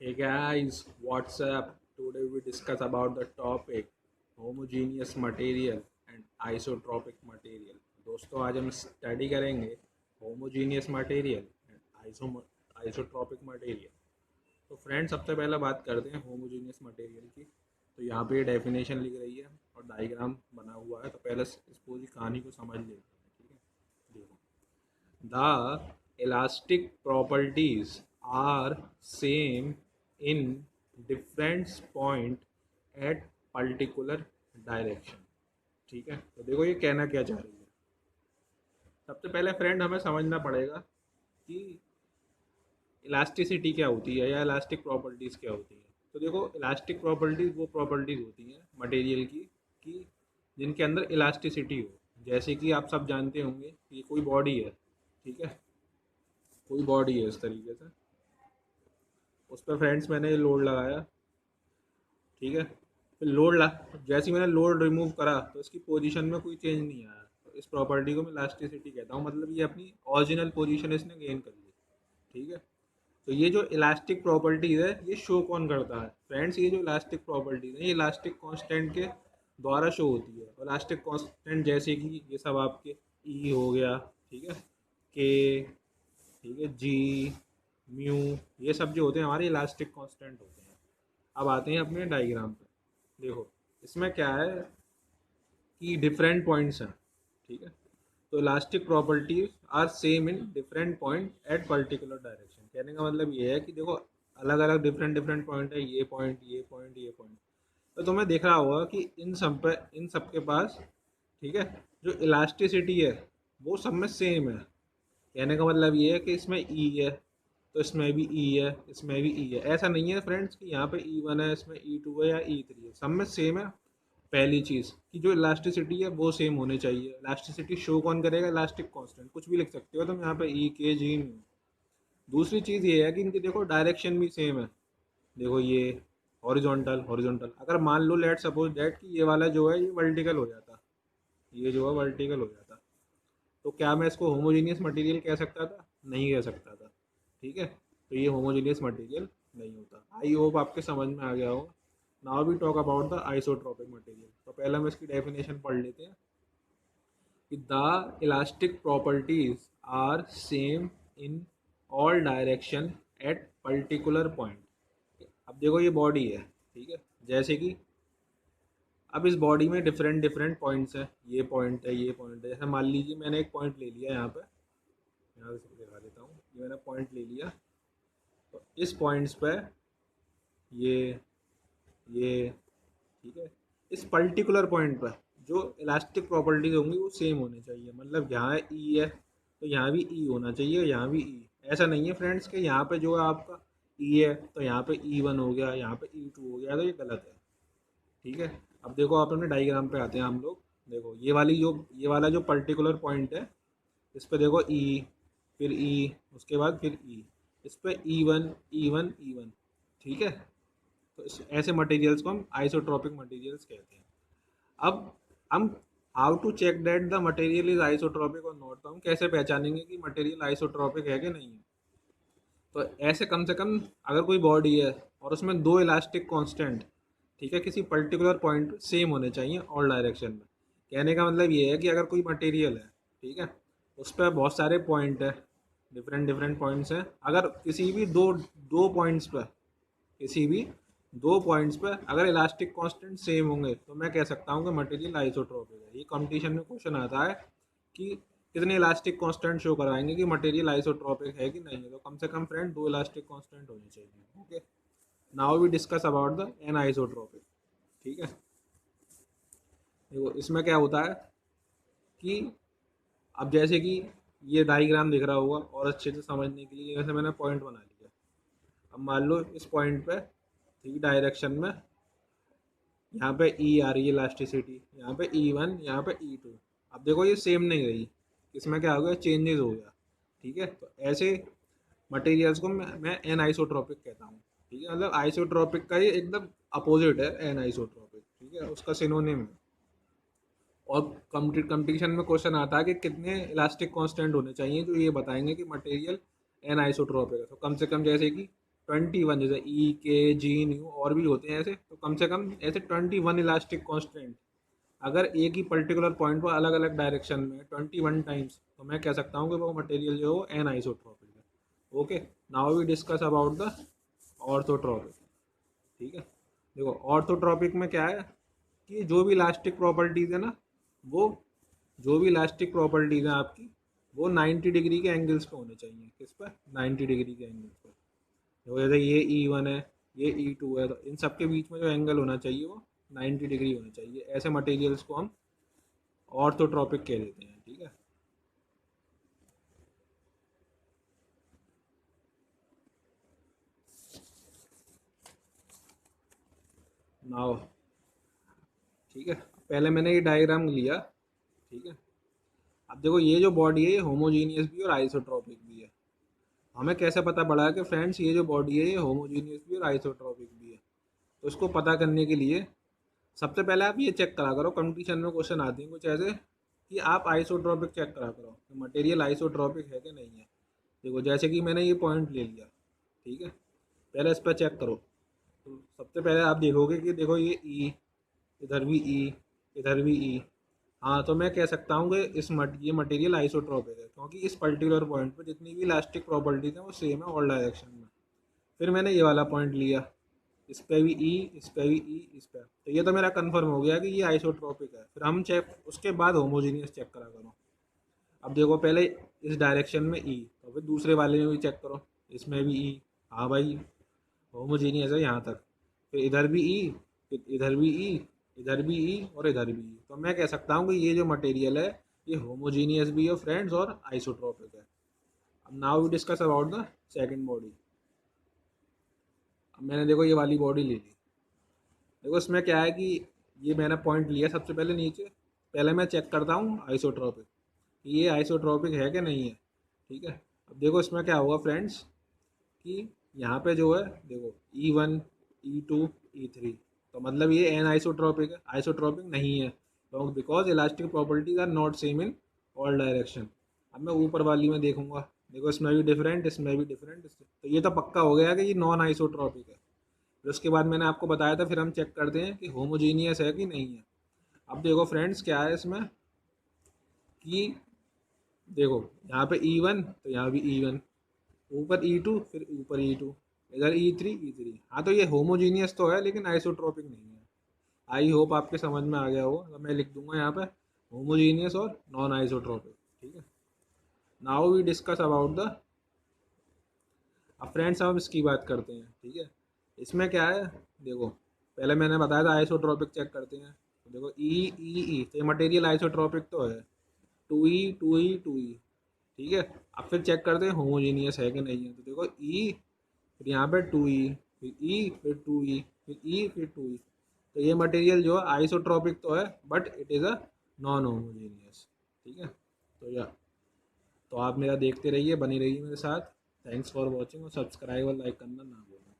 Hey guys, what's up? Today we discuss about the topic homogeneous material and isotropic material. दोस्तों आज हम study करेंगे homogeneous material and isotropic material. तो friend सबसे पहले बात करते हैं homogeneous material की। तो यहाँ पे डेफिनेशन लिख रही है और डायग्राम बना हुआ है। तो पहले इस पूरी कहानी को समझ लेते हैं, ठीक है। देखो, the elastic properties are same in different point at particular direction। ठीक है, तो देखो ये कहना क्या चाह रही है। सबसे पहले फ्रेंड हमें समझना पड़ेगा कि इलास्टिसिटी क्या होती है या इलास्टिक प्रॉपर्टीज़ क्या होती है। तो देखो, इलास्टिक प्रॉपर्टीज़ वो प्रॉपर्टीज़ होती हैं मटेरियल की कि जिनके अंदर इलास्टिसिटी हो। जैसे कि आप सब जानते होंगे कि कोई बॉडी है, ठीक है, कोई बॉडी है इस तरीके से, उस पर फ्रेंड्स मैंने लोड लगाया, ठीक है। फिर जैसे ही मैंने लोड रिमूव करा तो इसकी पोजीशन में कोई चेंज नहीं आया। तो इस प्रॉपर्टी को मैं इलास्टिसिटी कहता हूँ, मतलब ये अपनी ओरिजिनल पोजीशन इसने गेन कर ली, ठीक है। तो ये जो इलास्टिक प्रॉपर्टीज़ है ये शो कौन करता है फ्रेंड्स? ये जो इलास्टिक प्रॉपर्टीज़ है ये इलास्टिक कांस्टेंट के द्वारा शो होती है। इलास्टिक कांस्टेंट जैसे कि ये सब आपके ई हो गया, ठीक है, के, ठीक है, जी, म्यू, ये सब जो होते हैं हमारे इलास्टिक कांस्टेंट होते हैं। अब आते हैं अपने डायग्राम पे। देखो, इसमें क्या है कि डिफरेंट पॉइंट्स हैं, ठीक है। तो elastic properties are same in different point at particular direction. कहने का मतलब ये है कि देखो, अलग अलग डिफरेंट डिफरेंट पॉइंट है, ये पॉइंट, ये पॉइंट, ये पॉइंट। तो तुम्हें देख रहा होगा कि इन सब के पास, ठीक है, जो इलास्टिसिटी है वो सब में सेम है। कहने का मतलब ये है कि इसमें ई है तो इसमें भी ई है, इसमें भी ई है। ऐसा नहीं है फ्रेंड्स कि यहाँ पे ई वन है, इसमें ई टू है या ई थ्री है, सब में सेम है। पहली चीज़ कि जो इलास्टिसिटी है वो सेम होनी चाहिए। इलास्टिसिटी शो कौन करेगा? इलास्टिक कांस्टेंट, कुछ भी लिख सकते हो तुम यहाँ पे, ई के जी में। दूसरी चीज़ ये है कि इनकी देखो डायरेक्शन भी सेम है। देखो ये हॉरिजॉन्टल हॉरिजॉन्टल, अगर मान लो लेट सपोज दैट कि ये वाला जो है ये वर्टिकल हो जाता, ये जो है वर्टिकल हो जाता, तो क्या मैं इसको होमोजीनियस मटेरियल कह सकता था? नहीं कह सकता था, ठीक है। तो ये होमोजीनियस मटेरियल नहीं होता। आई होप आपके समझ में आ गया होगा। Now we talk about the isotropic material. तो पहले हम इसकी डेफिनेशन पढ़ लेते हैं कि the elastic properties are same in all direction at particular point. अब देखो ये बॉडी है, ठीक है, जैसे कि अब इस बॉडी में डिफरेंट डिफरेंट पॉइंट्स हैं, ये पॉइंट है, ये पॉइंट है। जैसे मान लीजिए मैंने एक पॉइंट ले लिया यहाँ पे, यहाँ से दिखा देता हूँ, ये मैंने पॉइंट ले लिया। तो इस पॉइंट्स पे ये ये ठीक है, इस पर्टिकुलर पॉइंट पर जो इलास्टिक प्रॉपर्टीज होंगी वो सेम होनी चाहिए। मतलब यहाँ ई है तो यहाँ भी ई होना चाहिए, यहाँ भी ई। ऐसा नहीं है फ्रेंड्स कि यहाँ पे जो है आपका ई है तो यहाँ पे ई वन हो गया, यहाँ पे ई टू हो गया, तो ये गलत है, ठीक है। अब देखो, आप अपने डायग्राम पे आते हैं हम लोग। देखो ये वाला जो पर्टिकुलर पॉइंट है, इस पे देखो ई, फिर ई, उसके बाद फिर ई, इस पे E one E one E one, ठीक है। तो ऐसे मटेरियल्स को हम आइसोट्रोपिक मटेरियल्स कहते हैं। अब हम how to check that the material is isotropic और नॉट। तो हम कैसे पहचानेंगे कि मटेरियल आइसोट्रोपिक है कि नहीं है? तो ऐसे कम से कम अगर कोई बॉडी है और उसमें दो इलास्टिक कांस्टेंट, ठीक है, किसी पर्टिकुलर पॉइंट सेम होने चाहिए ऑल डायरेक्शन में। कहने का मतलब ये है कि अगर कोई मटेरियल है, ठीक है, उस पर बहुत सारे पॉइंट है, डिफरेंट डिफरेंट पॉइंट्स हैं, अगर किसी भी दो दो पॉइंट्स पर, किसी भी दो पॉइंट्स पर अगर इलास्टिक कांस्टेंट सेम होंगे तो मैं कह सकता हूँ कि मटेरियल आइसोट्रोपिक है। ये कंपटीशन में क्वेश्चन आता है कि कितने इलास्टिक कांस्टेंट शो कराएंगे कि मटेरियल आइसोट्रोपिक है कि नहीं है। तो कम से कम फ्रेंड दो इलास्टिक कांस्टेंट होने चाहिए। Okay, now we discuss about the anisotropic, ठीक है। देखो इसमें क्या होता है कि अब जैसे कि ये डायग्राम दिख रहा होगा और अच्छे से समझने के लिए जैसे मैंने पॉइंट बना लिया। अब मान लो इस पॉइंट पे थ्री डायरेक्शन में यहाँ पे ई आ रही है इलास्टिसिटी, यहाँ पे ई वन, यहाँ पे ई टू। अब देखो ये सेम नहीं रही, इसमें क्या हो गया? चेंजेस हो गया, ठीक है। तो ऐसे मटेरियल्स को मैं एन आइसोट्रोपिक कहता हूँ, ठीक है। मतलब आइसोट्रोपिक का ये एकदम अपोजिट है एन आइसोट्रोपिक, ठीक है, उसका सिनोनिम है। और कंपटीशन में क्वेश्चन आता है कि कितने इलास्टिक कांस्टेंट होने चाहिए जो ये बताएंगे कि मटेरियल एन आइसोट्रोपिक है। तो कम से कम जैसे कि 21, जैसे ई के जी न्यू और भी होते हैं ऐसे, तो कम से कम ऐसे 21 इलास्टिक कांस्टेंट अगर एक ही पर्टिकुलर पॉइंट पर अलग अलग डायरेक्शन में 21 टाइम्स, तो मैं कह सकता हूँ कि वो मटेरियल जो है वो एन आइसोट्रॉपिक है। Okay, now we discuss about the orthotropic. ठीक है, देखो ऑर्थोट्रॉपिक में क्या है कि जो भी इलास्टिक प्रॉपर्टीज़ है ना, वो जो भी इलास्टिक प्रॉपर्टीज़ हैं आपकी, वो 90 डिग्री के एंगल्स पे होने चाहिए। किस पर? 90 डिग्री के एंगल्स पे। देखो जैसे ये E1 है, ये E2 है, तो इन सब के बीच में जो एंगल होना चाहिए वो 90 डिग्री होना चाहिए। ऐसे मटेरियल्स को हम ऑर्थोट्रॉपिक कह देते हैं। ठीक है, नाउ ठीक है, पहले मैंने ये डायग्राम लिया। ठीक है, अब देखो ये जो बॉडी है ये होमोजीनियस भी और आइसोट्रॉपिक भी है। हमें कैसे पता पड़ा कि फ्रेंड्स ये जो बॉडी है ये होमोजीनियस भी और आइसोट्रॉपिक भी है? तो इसको पता करने के लिए सबसे पहले आप ये चेक करा करो, कंपटीशन में क्वेश्चन आते हैं कुछ ऐसे कि आप आइसोट्रॉपिक चेक करा करो कि मटेरियल आइसोट्रॉपिक है कि नहीं है। देखो जैसे कि मैंने ये पॉइंट ले लिया, ठीक है, पहले इस पर चेक करो। तो सबसे पहले आप देखोगे कि देखो ये ई, इधर भी ई, इधर भी ई। हाँ, तो मैं कह सकता हूँ कि ये मटेरियल आइसोट्रॉपिक है, क्योंकि इस पर्टिकुलर पॉइंट पर जितनी भी इलास्टिक प्रॉपर्टीज हैं वो सेम है ऑल डायरेक्शन में। फिर मैंने ये वाला पॉइंट लिया, इस पे भी ई, इस पे भी ई, इस पे, तो ये तो मेरा कंफर्म हो गया कि ये आइसोट्रॉपिक है। फिर हम चेक, उसके बाद होमोजीनियस चेक करा करो। अब देखो पहले इस डायरेक्शन में ई, तो फिर दूसरे वाले में भी चेक करो, इसमें भी ई। हाँ भाई, होमोजीनियस है यहाँ तक। फिर इधर भी ई, फिर इधर भी ई, इधर भी ई और इधर भी ई। तो मैं कह सकता हूँ कि ये जो मटेरियल है ये होमोजीनियस भी है फ्रेंड्स और आइसोट्रॉपिक है। अब now we discuss about the second body. अब मैंने देखो ये वाली बॉडी ले ली। देखो इसमें क्या है कि ये मैंने पॉइंट लिया सबसे पहले नीचे, पहले मैं चेक करता हूँ आइसोट्रॉपिक, ये आइसोट्रॉपिक है कि नहीं है। ठीक है, अब देखो इसमें क्या होगा फ्रेंड्स कि यहाँ पे जो है देखो E1, E2, E3, तो मतलब ये एन आइसोट्रॉपिक है, आइसोट्रॉपिक नहीं है, तो because elastic properties are not same in all direction. अब मैं ऊपर वाली में देखूंगा, देखो इसमें भी डिफरेंट, इसमें भी डिफरेंट, तो ये तो पक्का हो गया कि ये नॉन आइसोट्रॉपिक है। फिर उसके बाद मैंने आपको बताया था, फिर हम चेक करते हैं कि होमोजीनियस है कि नहीं है। अब देखो फ्रेंड्स क्या है इसमें कि देखो यहाँ पे E1, तो यहाँ भी E1, ऊपर E2, फिर ऊपर E2, इधर E3, E3। हाँ, तो ये होमोजीनियस तो है लेकिन आइसोट्रॉपिक नहीं है। आई होप आपके समझ में आ गया होगा। तो मैं लिख दूंगा यहाँ पे होमोजीनियस और नॉन आइसोट्रॉपिक। ठीक है, now we discuss about the, अब फ्रेंड्स हम इसकी बात करते हैं। ठीक है, इसमें क्या है देखो, पहले मैंने बताया था आइसोट्रॉपिक चेक करते हैं। तो देखो ई, तो ये मटेरियल आइसोट्रॉपिक तो है, 2E, 2E, 2E। ठीक है, अब फिर चेक करते हैं होमोजीनियस है कि नहीं है। तो देखो ई, फिर यहाँ पे 2E, फिर ई, फिर 2E, फिर ई, फिर 2E। तो ये मटेरियल जो है आइसोट्रॉपिक तो है but it is a non homogeneous. ठीक है, तो या तो आप मेरा देखते रहिए, बनी रहिए मेरे साथ। थैंक्स फॉर वॉचिंग, और सब्सक्राइब और लाइक करना ना भूलना।